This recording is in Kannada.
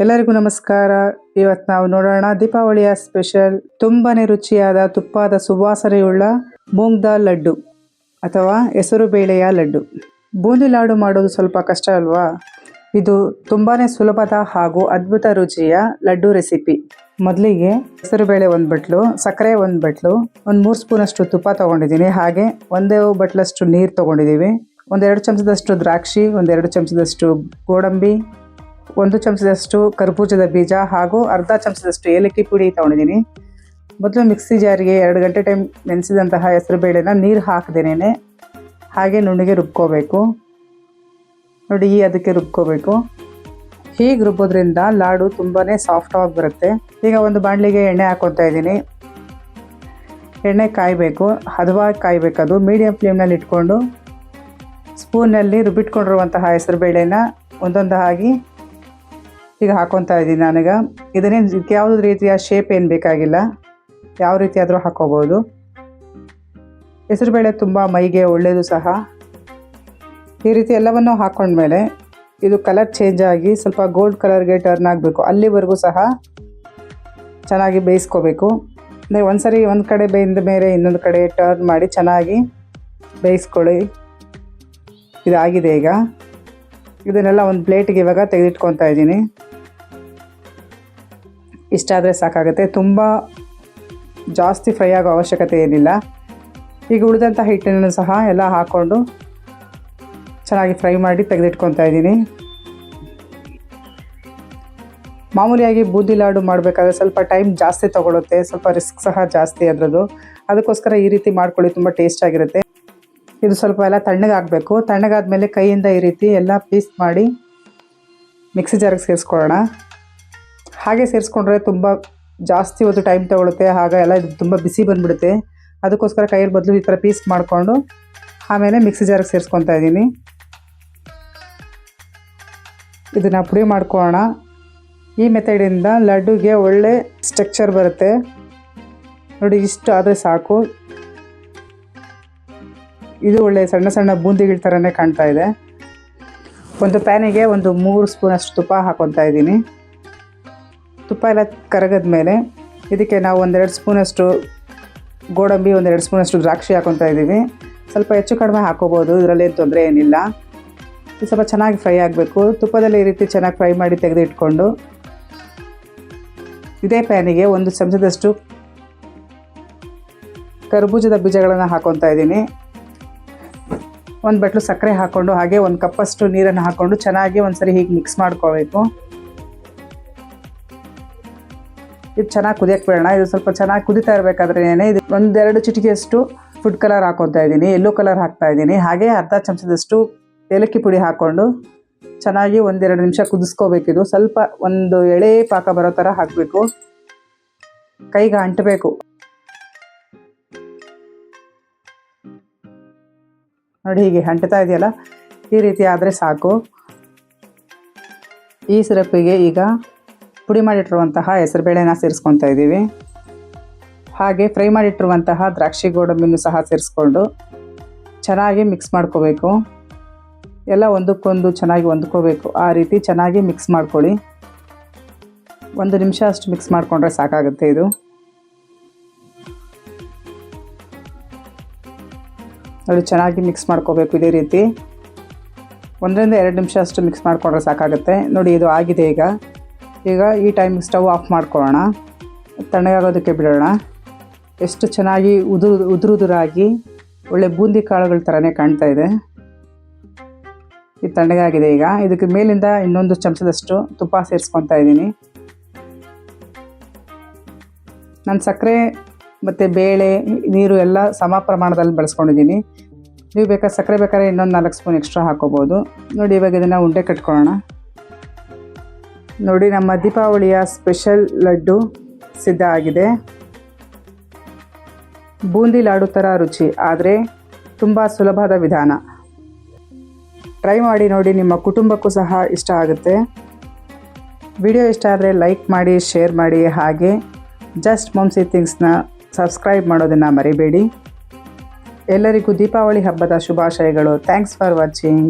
ಎಲ್ಲರಿಗೂ ನಮಸ್ಕಾರ. ಇವತ್ತು ನಾವು ನೋಡೋಣ ದೀಪಾವಳಿಯ ಸ್ಪೆಷಲ್ ತುಂಬಾನೇ ರುಚಿಯಾದ ತುಪ್ಪದ ಸುವಾಸನೆಯುಳ್ಳ ಮೂಂಗ್ ದಾಲ್ ಲಡ್ಡು ಅಥವಾ ಹೆಸರು ಬೇಳೆಯ ಲಡ್ಡು. ಬೂಂದಿ ಲಾಡು ಮಾಡೋದು ಸ್ವಲ್ಪ ಕಷ್ಟ ಅಲ್ವಾ? ಇದು ತುಂಬಾನೇ ಸುಲಭದ ಹಾಗೂ ಅದ್ಭುತ ರುಚಿಯ ಲಡ್ಡು ರೆಸಿಪಿ. ಮೊದಲಿಗೆ ಹೆಸರು ಬೇಳೆ 1 ಬಟ್ಲು, ಸಕ್ಕರೆ 1 ಬಟ್ಲು, 3 ಸ್ಪೂನ್ ಅಷ್ಟು ತುಪ್ಪ ತಗೊಂಡಿದ್ದೀನಿ. ಹಾಗೆ 1 ಬಟ್ಲಷ್ಟು ನೀರು ತಗೊಂಡಿದ್ದೀವಿ. 2 ಚಮಚದಷ್ಟು ದ್ರಾಕ್ಷಿ, 2 ಚಮಚದಷ್ಟು ಗೋಡಂಬಿ, 1 ಚಮಚದಷ್ಟು ಕರ್ಬೂಜದ ಬೀಜ ಹಾಗೂ ಅರ್ಧ ಚಮಚದಷ್ಟು ಏಲಕ್ಕಿ ಪುಡಿ ತಗೊಂಡಿದ್ದೀನಿ. ಮೊದಲು ಮಿಕ್ಸಿ ಜಾರಿಗೆ 2 ಗಂಟೆ ಟೈಮ್ ನೆನೆಸಿದಂತಹ ಹೆಸರು ಬೇಳೆನ ನೀರು ಹಾಕದೇನೆ ಹಾಗೆ ನುಣ್ಣಗೆ ರುಬ್ಕೋಬೇಕು. ನೋಡಿ, ಅದಕ್ಕೆ ರುಬ್ಕೋಬೇಕು. ಹೀಗೆ ರುಬ್ಬೋದ್ರಿಂದ ಲಾಡು ತುಂಬಾ ಸಾಫ್ಟಾಗಿ ಬರುತ್ತೆ. ಈಗ ಒಂದು ಬಾಣಲಿಗೆ ಎಣ್ಣೆ ಹಾಕ್ಕೊತಾ ಇದ್ದೀನಿ. ಎಣ್ಣೆ ಕಾಯಬೇಕು, ಹದವಾಗಿ ಕಾಯಬೇಕು. ಅದು ಮೀಡಿಯಂ ಫ್ಲೇಮ್ನಲ್ಲಿ ಇಟ್ಕೊಂಡು ಸ್ಪೂನಲ್ಲಿ ರುಬ್ಬಿಟ್ಕೊಂಡಿರುವಂತಹ ಹೆಸರು ಬೇಳೆನ ಒಂದೊಂದಾಗಿ ಈಗ ಹಾಕ್ಕೊತಾ ಇದ್ದೀನಿ. ನಾನೀಗ ಇದನ್ನೇ ಯಾವುದೇ ರೀತಿಯ ಶೇಪ್ ಏನು ಬೇಕಾಗಿಲ್ಲ, ಯಾವ ರೀತಿ ಆದರೂ ಹಾಕ್ಕೋಬೋದು. ಹೆಸರುಬೇಳೆ ತುಂಬ ಮೈಗೆ ಒಳ್ಳೆಯದು ಸಹ. ಈ ರೀತಿ ಎಲ್ಲವನ್ನೂ ಹಾಕ್ಕೊಂಡ್ಮೇಲೆ ಇದು ಕಲರ್ ಚೇಂಜ್ ಆಗಿ ಸ್ವಲ್ಪ ಗೋಲ್ಡ್ ಕಲರ್ಗೆ ಟರ್ನ್ ಆಗಬೇಕು. ಅಲ್ಲಿವರೆಗೂ ಸಹ ಚೆನ್ನಾಗಿ ಬೇಯಿಸ್ಕೋಬೇಕು. ಒಂದ್ಸರಿ ಒಂದು ಕಡೆ ಬೇಯ್ದ ಮೇಲೆ ಇನ್ನೊಂದು ಕಡೆ ಟರ್ನ್ ಮಾಡಿ ಚೆನ್ನಾಗಿ ಬೇಯಿಸ್ಕೊಳ್ಳಿ. ಇದಾಗಿದೆ. ಈಗ ಇದನ್ನೆಲ್ಲ ಒಂದು ಪ್ಲೇಟಿಗೆ ಇವಾಗ ತೆಗೆದಿಟ್ಕೊತಾ ಇದ್ದೀನಿ. ಇಷ್ಟಾದರೆ ಸಾಕಾಗುತ್ತೆ, ತುಂಬ ಜಾಸ್ತಿ ಫ್ರೈ ಆಗೋ ಅವಶ್ಯಕತೆ ಏನಿಲ್ಲ. ಈಗ ಉಳಿದಂಥ ಹಿಟ್ಟನ್ನು ಸಹ ಎಲ್ಲ ಹಾಕ್ಕೊಂಡು ಚೆನ್ನಾಗಿ ಫ್ರೈ ಮಾಡಿ ತೆಗೆದಿಟ್ಕೊತಾ ಇದ್ದೀನಿ. ಮಾಮೂಲಿಯಾಗಿ ಬೂಂದಿ ಲಾಡು ಮಾಡಬೇಕಾದ್ರೆ ಸ್ವಲ್ಪ ಟೈಮ್ ಜಾಸ್ತಿ ತೊಗೊಳುತ್ತೆ, ಸ್ವಲ್ಪ ರಿಸ್ಕ್ ಸಹ ಜಾಸ್ತಿ ಅದರದ್ದು. ಅದಕ್ಕೋಸ್ಕರ ಈ ರೀತಿ ಮಾಡ್ಕೊಳ್ಳಿ, ತುಂಬ ಟೇಸ್ಟಾಗಿರುತ್ತೆ. ಇದು ಸ್ವಲ್ಪ ಎಲ್ಲ ತಣ್ಣಗಾಗಬೇಕು. ತಣ್ಣಗಾದ್ಮೇಲೆ ಕೈಯಿಂದ ಈ ರೀತಿ ಎಲ್ಲ ಪೀಸ್ ಮಾಡಿ ಮಿಕ್ಸಿ ಜಾರಿಗೆ ಸೇರಿಸ್ಕೊಳ್ಳೋಣ. ಹಾಗೆ ಸೇರಿಸ್ಕೊಂಡ್ರೆ ತುಂಬ ಜಾಸ್ತಿ ಹೊತ್ತು ಟೈಮ್ ತೊಗೊಳುತ್ತೆ, ಆಗ ಎಲ್ಲ ಇದು ತುಂಬ ಬಿಸಿ ಬಂದುಬಿಡುತ್ತೆ. ಅದಕ್ಕೋಸ್ಕರ ಕೈಯಲ್ಲಿ ಬದಲು ಈ ಥರ ಪೀಸ್ ಮಾಡಿಕೊಂಡು ಆಮೇಲೆ ಮಿಕ್ಸಿ ಜಾರಿಗೆ ಸೇರಿಸ್ಕೊತಾ ಇದ್ದೀನಿ. ಇದನ್ನು ಪುಡಿ ಮಾಡ್ಕೊಳ್ಳೋಣ. ಈ ಮೆಥಡಿಂದ ಲಡ್ಡುಗೆ ಒಳ್ಳೆ ಸ್ಟ್ರಕ್ಚರ್ ಬರುತ್ತೆ. ನೋಡಿ, ಇಷ್ಟು ಆದರೆ ಸಾಕು. ಇದು ಒಳ್ಳೆ ಸಣ್ಣ ಸಣ್ಣ ಬೂಂದಿಗಳ ಥರನೇ ಕಾಣ್ತಾ ಇದೆ. ಒಂದು ಪ್ಯಾನಿಗೆ 3 ಸ್ಪೂನ್ ಅಷ್ಟು ತುಪ್ಪ ಹಾಕ್ಕೊತಾ ಇದ್ದೀನಿ. ತುಪ್ಪ ಎಲ್ಲ ಕರಗದ ಮೇಲೆ ಇದಕ್ಕೆ ನಾವು 2 ಸ್ಪೂನಷ್ಟು ಗೋಡಂಬಿ, 2 ಸ್ಪೂನಷ್ಟು ದ್ರಾಕ್ಷಿ ಹಾಕ್ಕೊತಾ ಇದ್ದೀವಿ. ಸ್ವಲ್ಪ ಹೆಚ್ಚು ಕಡಿಮೆ ಹಾಕ್ಕೋಬೋದು, ಇದರಲ್ಲಿ ತೊಂದರೆ ಏನಿಲ್ಲ. ಇದು ಸ್ವಲ್ಪ ಚೆನ್ನಾಗಿ ಫ್ರೈ ಆಗಬೇಕು. ತುಪ್ಪದಲ್ಲಿ ಈ ರೀತಿ ಚೆನ್ನಾಗಿ ಫ್ರೈ ಮಾಡಿ ತೆಗೆದಿಟ್ಕೊಂಡು ಇದೇ ಪ್ಯಾನಿಗೆ 1 ಚಮಚದಷ್ಟು ಕರ್ಬೂಜದ ಬೀಜಗಳನ್ನು ಹಾಕ್ಕೊತಾ ಇದ್ದೀನಿ. 1 ಬಟ್ಲು ಸಕ್ಕರೆ ಹಾಕ್ಕೊಂಡು ಹಾಗೆ 1 ಕಪ್ಪಷ್ಟು ನೀರನ್ನು ಹಾಕ್ಕೊಂಡು ಚೆನ್ನಾಗಿ ಒಂದ್ಸರಿ ಹೀಗೆ ಮಿಕ್ಸ್ ಮಾಡ್ಕೋಬೇಕು. ಇದು ಚೆನ್ನಾಗಿ ಕುದಿಯಕ್ಕೆ ಬೇಡ. ಇದು ಸ್ವಲ್ಪ ಚೆನ್ನಾಗಿ ಕುದಿತಾ ಇರಬೇಕಾದ್ರೆ ಇದು 1-2 ಚಿಟಿಕೆಯಷ್ಟು ಫುಡ್ ಕಲರ್ ಹಾಕ್ಕೊತಾ ಇದ್ದೀನಿ, ಯೆಲ್ಲೋ ಕಲರ್ ಹಾಕ್ತಾ ಇದ್ದೀನಿ. ಹಾಗೆ ಅರ್ಧ ಚಮಚದಷ್ಟು ಏಲಕ್ಕಿ ಪುಡಿ ಹಾಕ್ಕೊಂಡು ಚೆನ್ನಾಗಿ 1-2 ನಿಮಿಷ ಕುದಿಸ್ಕೋಬೇಕಿದು. ಸ್ವಲ್ಪ ಒಂದು ಎಳೆ ಪಾಕ ಬರೋ ಥರ ಹಾಕಬೇಕು, ಕೈಗೆ ಅಂಟಬೇಕು. ನೋಡಿ, ಹೀಗೆ ಅಂಟ್ತಾ ಇದೆಯಲ್ಲ, ಈ ರೀತಿ ಆದರೆ ಸಾಕು. ಈ ಸಿರಪ್ಪಿಗೆ ಈಗ ಪುಡಿ ಮಾಡಿಟ್ಟಿರುವಂತಹ ಹೆಸರುಬೇಳೆನ ಸೇರಿಸ್ಕೊತಾ ಇದ್ದೀವಿ. ಹಾಗೆ ಫ್ರೈ ಮಾಡಿಟ್ಟಿರುವಂತಹ ದ್ರಾಕ್ಷಿ ಗೋಡಂಬಿನೂ ಸಹ ಸೇರಿಸ್ಕೊಂಡು ಚೆನ್ನಾಗಿ ಮಿಕ್ಸ್ ಮಾಡ್ಕೋಬೇಕು. ಎಲ್ಲ ಒಂದಕ್ಕೊಂದು ಚೆನ್ನಾಗಿ ಹೊಂದ್ಕೋಬೇಕು. ಆ ರೀತಿ ಚೆನ್ನಾಗಿ ಮಿಕ್ಸ್ ಮಾಡ್ಕೊಳ್ಳಿ. 1 ನಿಮಿಷ ಅಷ್ಟು ಮಿಕ್ಸ್ ಮಾಡಿಕೊಂಡ್ರೆ ಸಾಕಾಗುತ್ತೆ. ಇದು ನೋಡಿ, ಚೆನ್ನಾಗಿ ಮಿಕ್ಸ್ ಮಾಡ್ಕೋಬೇಕು. ಇದೇ ರೀತಿ 1-2 ನಿಮಿಷ ಅಷ್ಟು ಮಿಕ್ಸ್ ಮಾಡಿಕೊಂಡ್ರೆ ಸಾಕಾಗುತ್ತೆ. ನೋಡಿ, ಇದು ಆಗಿದೆ. ಈಗ ಈ ಟೈಮಿಗೆ ಸ್ಟವ್ ಆಫ್ ಮಾಡ್ಕೊಳ್ಳೋಣ, ತಣ್ಣಗಾಗೋದಕ್ಕೆ ಬಿಡೋಣ. ಎಷ್ಟು ಚೆನ್ನಾಗಿ ಉದುರಾಗಿ ಒಳ್ಳೆ ಬೂಂದಿ ಕಾಳುಗಳ ಥರನೇ ಕಾಣ್ತಾ ಇದೆ. ಇದು ತಣ್ಣಗಾಗಿದೆ. ಈಗ ಇದಕ್ಕೆ ಮೇಲಿಂದ 1 ಚಮಚದಷ್ಟು ತುಪ್ಪ ಸೇರಿಸ್ಕೊತಾ ಇದ್ದೀನಿ. ನಾನು ಸಕ್ಕರೆ ಮತ್ತು ಬೇಳೆ, ನೀರು ಎಲ್ಲ ಸಮ ಪ್ರಮಾಣದಲ್ಲಿ ಬಳಸ್ಕೊಂಡಿದ್ದೀನಿ. ನೀವು ಬೇಕಾದ್ರೆ ಸಕ್ಕರೆ ಬೇಕಾದ್ರೆ ಇನ್ನೊಂದು 4 ಸ್ಪೂನ್ ಎಕ್ಸ್ಟ್ರಾ ಹಾಕೋಬೋದು. ನೋಡಿ, ಇವಾಗ ಇದನ್ನು ಉಂಡೆ ಕಟ್ಕೊಳ್ಳೋಣ. ನೋಡಿ, ನಮ್ಮ ದೀಪಾವಳಿಯ ಸ್ಪೆಷಲ್ ಲಡ್ಡು ಸಿದ್ಧ ಆಗಿದೆ. ಬೂಂದಿ ಲಾಡು ಥರ ರುಚಿ, ಆದರೆ ತುಂಬ ಸುಲಭದ ವಿಧಾನ. ಟ್ರೈ ಮಾಡಿ ನೋಡಿ, ನಿಮ್ಮ ಕುಟುಂಬಕ್ಕೂ ಸಹ ಇಷ್ಟ ಆಗುತ್ತೆ. ವಿಡಿಯೋ ಇಷ್ಟ ಆದರೆ ಲೈಕ್ ಮಾಡಿ, ಶೇರ್ ಮಾಡಿ. ಹಾಗೆ ಜಸ್ಟ್ ಮಾಮ್ಸಿ ಥಿಂಗ್ಸ್ನ ಸಬ್ಸ್ಕ್ರೈಬ್ ಮಾಡೋದನ್ನು ಮರಿಬೇಡಿ. ಎಲ್ಲರಿಗೂ ದೀಪಾವಳಿ ಹಬ್ಬದ ಶುಭಾಶಯಗಳು. Thanks for watching.